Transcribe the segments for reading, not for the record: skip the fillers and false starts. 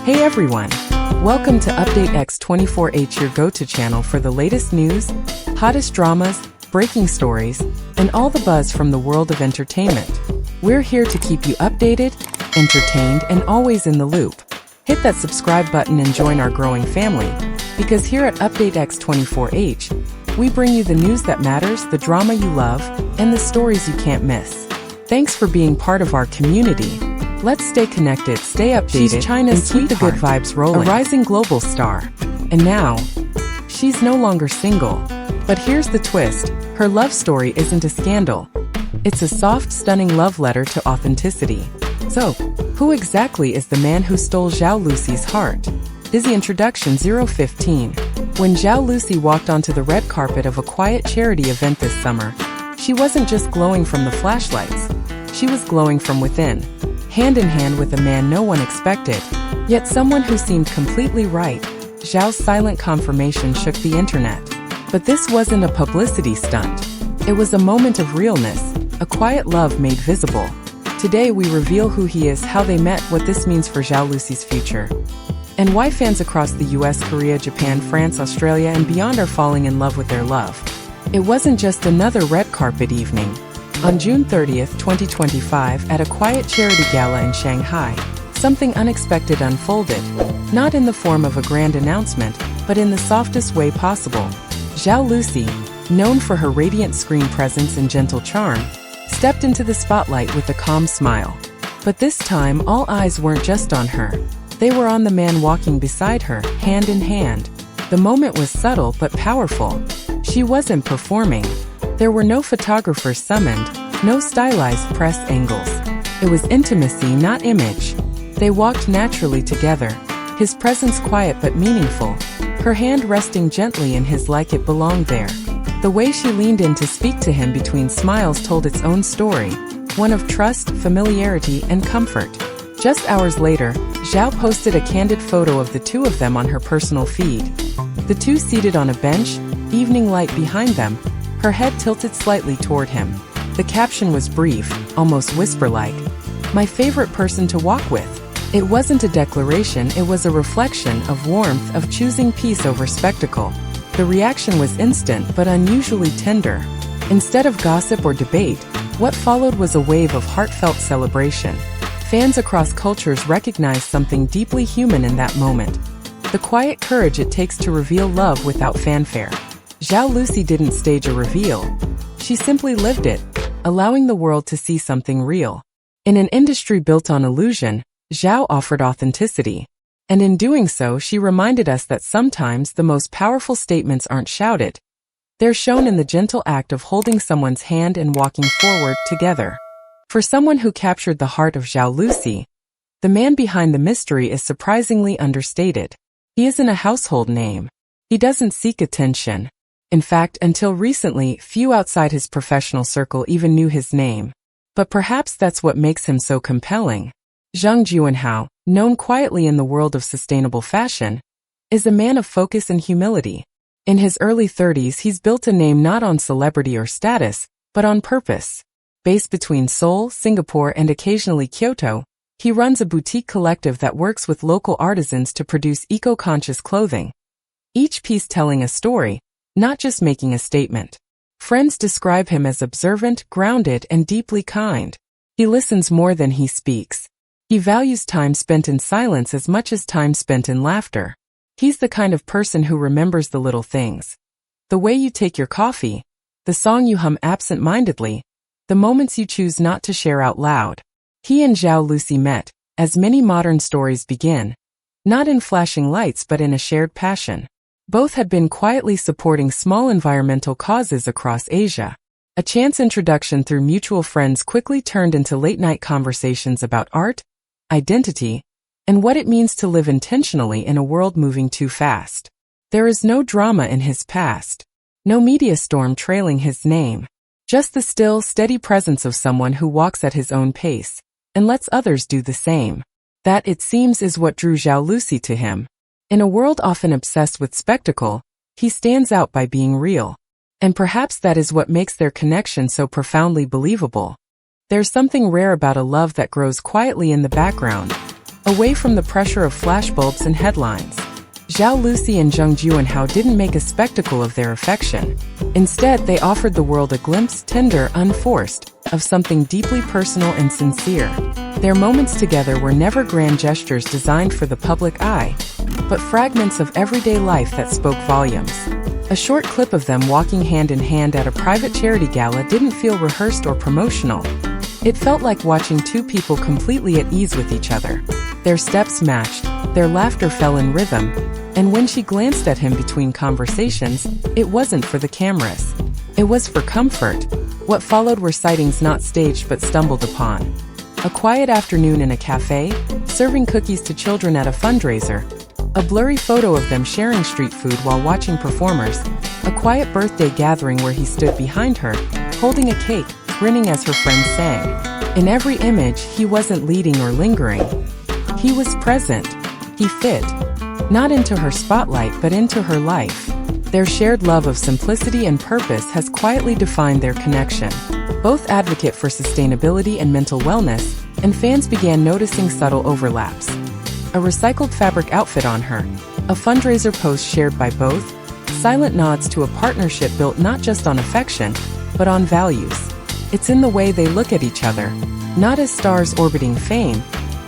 Hey everyone! Welcome to Update X24H, your go-to channel for the latest news, hottest dramas, breaking stories, and all the buzz from the world of entertainment. We're here to keep you updated, entertained, and always in the loop. Hit that subscribe button and join our growing family, because here at Update X24H, we bring you the news that matters, the drama you love, and the stories you can't miss. Thanks for being part of our community. Let's stay connected, stay updated, she's China's and keep the good vibes rolling. A rising global star. And now, she's no longer single. But here's the twist, her love story isn't a scandal. It's a soft, stunning love letter to authenticity. So, who exactly is the man who stole Zhao Lusi's heart? Busy introduction 015. When Zhao Lusi walked onto the red carpet of a quiet charity event this summer, she wasn't just glowing from the flashlights. She was glowing from within, hand in hand with a man no one expected, yet someone who seemed completely right. Zhao's silent confirmation shook the internet. But this wasn't a publicity stunt. It was a moment of realness, a quiet love made visible. Today we reveal who he is, how they met, what this means for Zhao Lusi's future, and why fans across the US, Korea, Japan, France, Australia, and beyond are falling in love with their love. It wasn't just another red carpet evening. On June 30th, 2025, at a quiet charity gala in Shanghai, something unexpected unfolded, not in the form of a grand announcement, but in the softest way possible. Zhao Lusi, known for her radiant screen presence and gentle charm, stepped into the spotlight with a calm smile. But this time, all eyes weren't just on her. They were on the man walking beside her, hand in hand. The moment was subtle but powerful. She wasn't performing. There were no photographers summoned, no stylized press angles. It was intimacy, not image. They walked naturally together, his presence quiet but meaningful, her hand resting gently in his like it belonged there. The way she leaned in to speak to him between smiles told its own story, one of trust, familiarity, and comfort. Just hours later, Zhao posted a candid photo of the two of them on her personal feed. The two seated on a bench, evening light behind them, her head tilted slightly toward him. The caption was brief, almost whisper-like. "My favorite person to walk with." It wasn't a declaration, it was a reflection of warmth, of choosing peace over spectacle. The reaction was instant but unusually tender. Instead of gossip or debate, what followed was a wave of heartfelt celebration. Fans across cultures recognized something deeply human in that moment. The quiet courage it takes to reveal love without fanfare. Zhao Lusi didn't stage a reveal. She simply lived it, allowing the world to see something real. In an industry built on illusion, Zhao offered authenticity. And in doing so, she reminded us that sometimes the most powerful statements aren't shouted. They're shown in the gentle act of holding someone's hand and walking forward together. For someone who captured the heart of Zhao Lusi, the man behind the mystery is surprisingly understated. He isn't a household name. He doesn't seek attention. In fact, until recently, few outside his professional circle even knew his name. But perhaps that's what makes him so compelling. Zhang Juanhao, known quietly in the world of sustainable fashion, is a man of focus and humility. In his early 30s, he's built a name not on celebrity or status, but on purpose. Based between Seoul, Singapore, and occasionally Kyoto, he runs a boutique collective that works with local artisans to produce eco-conscious clothing. Each piece telling a story, not just making a statement. Friends describe him as observant, grounded, and deeply kind. He listens more than he speaks. He values time spent in silence as much as time spent in laughter. He's the kind of person who remembers the little things. The way you take your coffee, the song you hum absent-mindedly, the moments you choose not to share out loud. He and Zhao Lusi met, as many modern stories begin, not in flashing lights but in a shared passion. Both had been quietly supporting small environmental causes across Asia. A chance introduction through mutual friends quickly turned into late-night conversations about art, identity, and what it means to live intentionally in a world moving too fast. There is no drama in his past, no media storm trailing his name, just the still, steady presence of someone who walks at his own pace and lets others do the same. That, it seems, is what drew Zhao Lusi to him. In a world often obsessed with spectacle, he stands out by being real. And perhaps that is what makes their connection so profoundly believable. There's something rare about a love that grows quietly in the background, away from the pressure of flashbulbs and headlines. Zhao Lusi and Zhang Juanhao didn't make a spectacle of their affection. Instead, they offered the world a glimpse, tender, unforced, of something deeply personal and sincere. Their moments together were never grand gestures designed for the public eye, but fragments of everyday life that spoke volumes. A short clip of them walking hand in hand at a private charity gala didn't feel rehearsed or promotional. It felt like watching two people completely at ease with each other. Their steps matched, their laughter fell in rhythm, and when she glanced at him between conversations, it wasn't for the cameras. It was for comfort. What followed were sightings not staged but stumbled upon. A quiet afternoon in a cafe, serving cookies to children at a fundraiser. A blurry photo of them sharing street food while watching performers. A quiet birthday gathering where he stood behind her, holding a cake, grinning as her friends sang. In every image, he wasn't leading or lingering. He was present. He fit. Not into her spotlight but into her life. Their shared love of simplicity and purpose has quietly defined their connection. Both advocate for sustainability and mental wellness, and fans began noticing subtle overlaps. A recycled fabric outfit on her, a fundraiser post shared by both, silent nods to a partnership built not just on affection, but on values. It's in the way they look at each other, not as stars orbiting fame,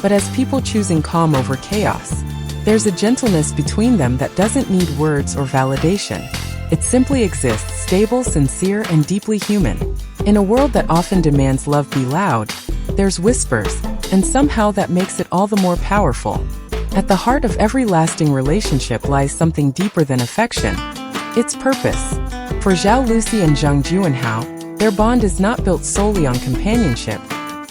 but as people choosing calm over chaos. There's a gentleness between them that doesn't need words or validation. It simply exists, stable, sincere, and deeply human. In a world that often demands love be loud, there's whispers, and somehow that makes it all the more powerful. At the heart of every lasting relationship lies something deeper than affection. It's purpose. For Zhao Lusi and Zhang Juanhao, their bond is not built solely on companionship,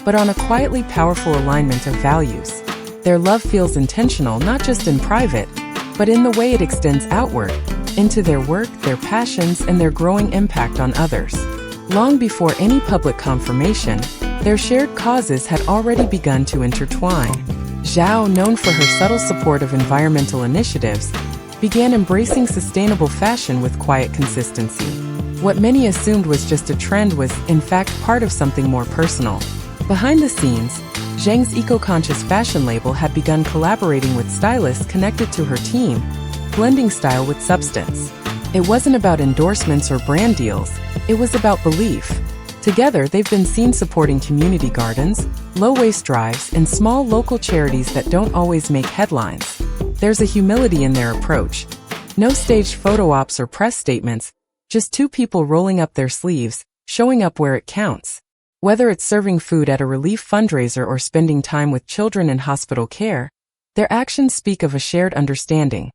but on a quietly powerful alignment of values. Their love feels intentional not just in private, but in the way it extends outward, into their work, their passions, and their growing impact on others. Long before any public confirmation, their shared causes had already begun to intertwine. Zhao, known for her subtle support of environmental initiatives, began embracing sustainable fashion with quiet consistency. What many assumed was just a trend was, in fact, part of something more personal. Behind the scenes, Zhang's eco-conscious fashion label had begun collaborating with stylists connected to her team, blending style with substance. It wasn't about endorsements or brand deals, it was about belief. Together, they've been seen supporting community gardens, low-waste drives, and small local charities that don't always make headlines. There's a humility in their approach. No staged photo ops or press statements, just two people rolling up their sleeves, showing up where it counts. Whether it's serving food at a relief fundraiser or spending time with children in hospital care, their actions speak of a shared understanding.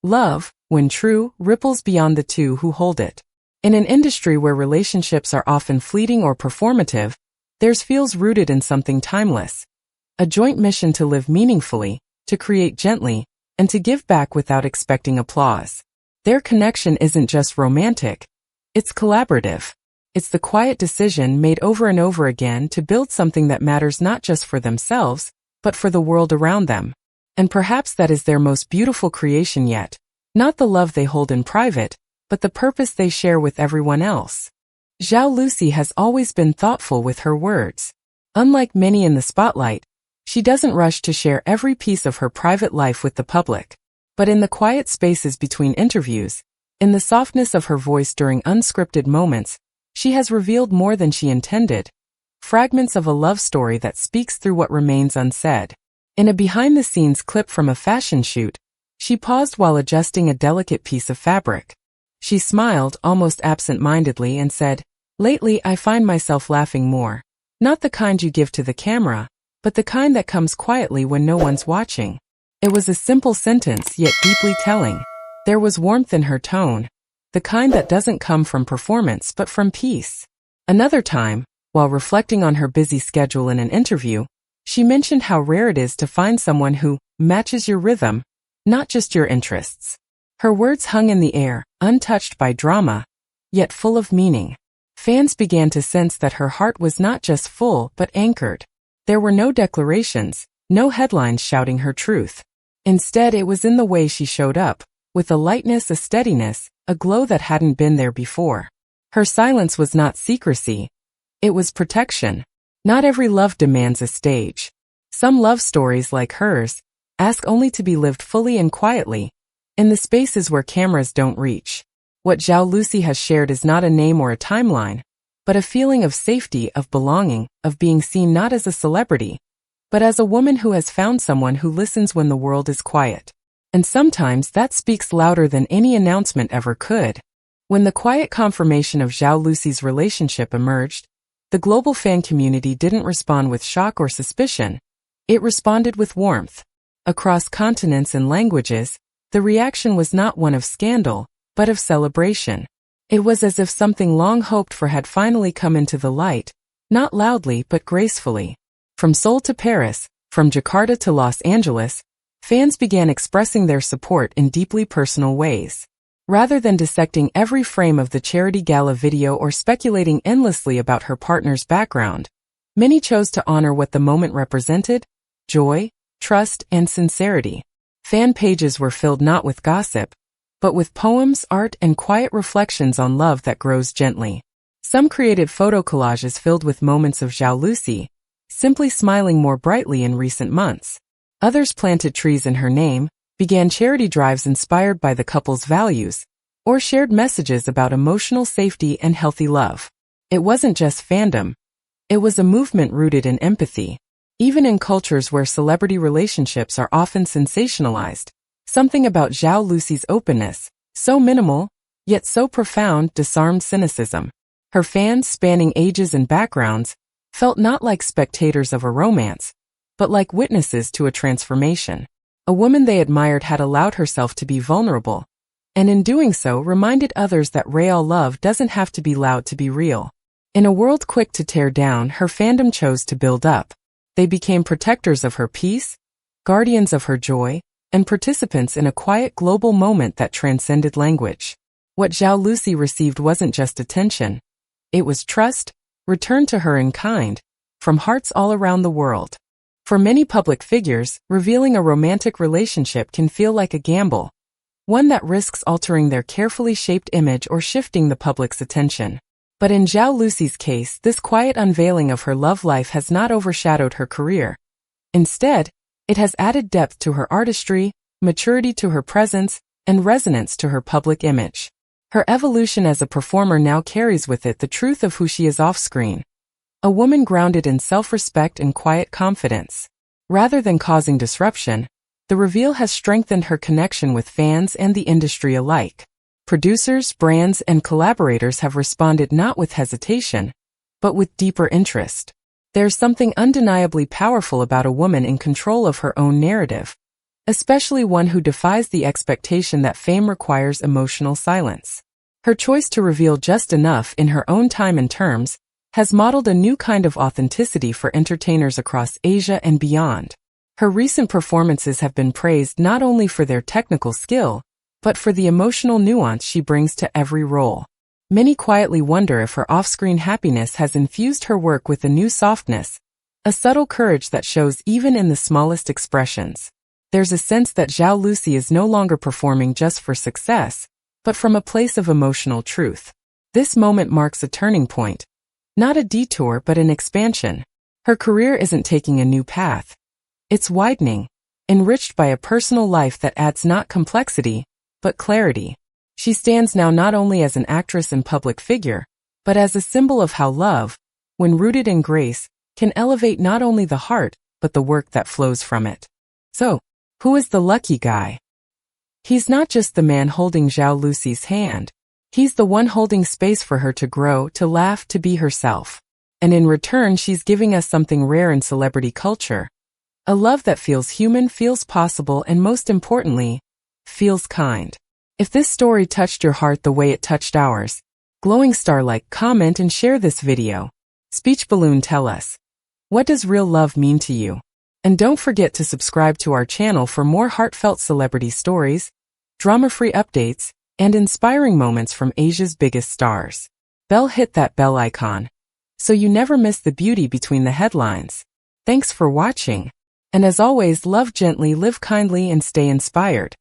Love, when true, ripples beyond the two who hold it. In an industry where relationships are often fleeting or performative, theirs feels rooted in something timeless. A joint mission to live meaningfully, to create gently, and to give back without expecting applause. Their connection isn't just romantic, it's collaborative. It's the quiet decision made over and over again to build something that matters not just for themselves, but for the world around them. And perhaps that is their most beautiful creation yet. Not the love they hold in private, but the purpose they share with everyone else. Zhao Lusi has always been thoughtful with her words. Unlike many in the spotlight, she doesn't rush to share every piece of her private life with the public. But in the quiet spaces between interviews, in the softness of her voice during unscripted moments, she has revealed more than she intended. Fragments of a love story that speaks through what remains unsaid. In a behind-the-scenes clip from a fashion shoot, she paused while adjusting a delicate piece of fabric. She smiled, almost absent-mindedly, and said, "Lately I find myself laughing more. Not the kind you give to the camera, but the kind that comes quietly when no one's watching." It was a simple sentence, yet deeply telling. There was warmth in her tone, the kind that doesn't come from performance but from peace. Another time, while reflecting on her busy schedule in an interview, she mentioned how rare it is to find someone who matches your rhythm, not just your interests. Her words hung in the air, untouched by drama, yet full of meaning. Fans began to sense that her heart was not just full but anchored. There were no declarations, no headlines shouting her truth. Instead, it was in the way she showed up, with a lightness, a steadiness, a glow that hadn't been there before. Her silence was not secrecy, it was protection. Not every love demands a stage. Some love stories, like hers, ask only to be lived fully and quietly, in the spaces where cameras don't reach. What Zhao Lusi has shared is not a name or a timeline, but a feeling of safety, of belonging, of being seen not as a celebrity, but as a woman who has found someone who listens when the world is quiet. And sometimes that speaks louder than any announcement ever could. When the quiet confirmation of Zhao Lusi's relationship emerged, the global fan community didn't respond with shock or suspicion. It responded with warmth. Across continents and languages, the reaction was not one of scandal, but of celebration. It was as if something long hoped for had finally come into the light, not loudly but gracefully. From Seoul to Paris, from Jakarta to Los Angeles, fans began expressing their support in deeply personal ways. Rather than dissecting every frame of the charity gala video or speculating endlessly about her partner's background, many chose to honor what the moment represented: joy, trust, and sincerity. Fan pages were filled not with gossip, but with poems, art, and quiet reflections on love that grows gently. Some created photo collages filled with moments of Zhao Lusi, simply smiling more brightly in recent months. Others planted trees in her name, began charity drives inspired by the couple's values, or shared messages about emotional safety and healthy love. It wasn't just fandom. It was a movement rooted in empathy. Even in cultures where celebrity relationships are often sensationalized, something about Zhao Lusi's openness, so minimal, yet so profound, disarmed cynicism. Her fans, spanning ages and backgrounds, felt not like spectators of a romance, but like witnesses to a transformation. A woman they admired had allowed herself to be vulnerable, and in doing so reminded others that real love doesn't have to be loud to be real. In a world quick to tear down, her fandom chose to build up. They became protectors of her peace, guardians of her joy, and participants in a quiet global moment that transcended language. What Zhao Lusi received wasn't just attention. It was trust, returned to her in kind, from hearts all around the world. For many public figures, revealing a romantic relationship can feel like a gamble, one that risks altering their carefully shaped image or shifting the public's attention. But in Zhao Lusi's case, this quiet unveiling of her love life has not overshadowed her career. Instead, it has added depth to her artistry, maturity to her presence, and resonance to her public image. Her evolution as a performer now carries with it the truth of who she is off-screen. A woman grounded in self-respect and quiet confidence. Rather than causing disruption, the reveal has strengthened her connection with fans and the industry alike. Producers, brands, and collaborators have responded not with hesitation, but with deeper interest. There's something undeniably powerful about a woman in control of her own narrative, especially one who defies the expectation that fame requires emotional silence. Her choice to reveal just enough in her own time and terms has modeled a new kind of authenticity for entertainers across Asia and beyond. Her recent performances have been praised not only for their technical skill, but for the emotional nuance she brings to every role. Many quietly wonder if her off-screen happiness has infused her work with a new softness, a subtle courage that shows even in the smallest expressions. There's a sense that Zhao Lusi is no longer performing just for success, but from a place of emotional truth. This moment marks a turning point, not a detour but an expansion. Her career isn't taking a new path. It's widening, enriched by a personal life that adds not complexity, but clarity. She stands now not only as an actress and public figure, but as a symbol of how love, when rooted in grace, can elevate not only the heart, but the work that flows from it. So, who is the lucky guy? He's not just the man holding Zhao Lusi's hand. He's the one holding space for her to grow, to laugh, to be herself. And in return, she's giving us something rare in celebrity culture. A love that feels human, feels possible, and most importantly, feels kind. If this story touched your heart the way it touched ours, glowing star like, comment, and share this video. Speech balloon, tell us, what does real love mean to you? And don't forget to subscribe to our channel for more heartfelt celebrity stories, drama-free updates, and inspiring moments from Asia's biggest stars. Hit that bell icon, so you never miss the beauty between the headlines. Thanks for watching. And as always, love gently, live kindly, and stay inspired.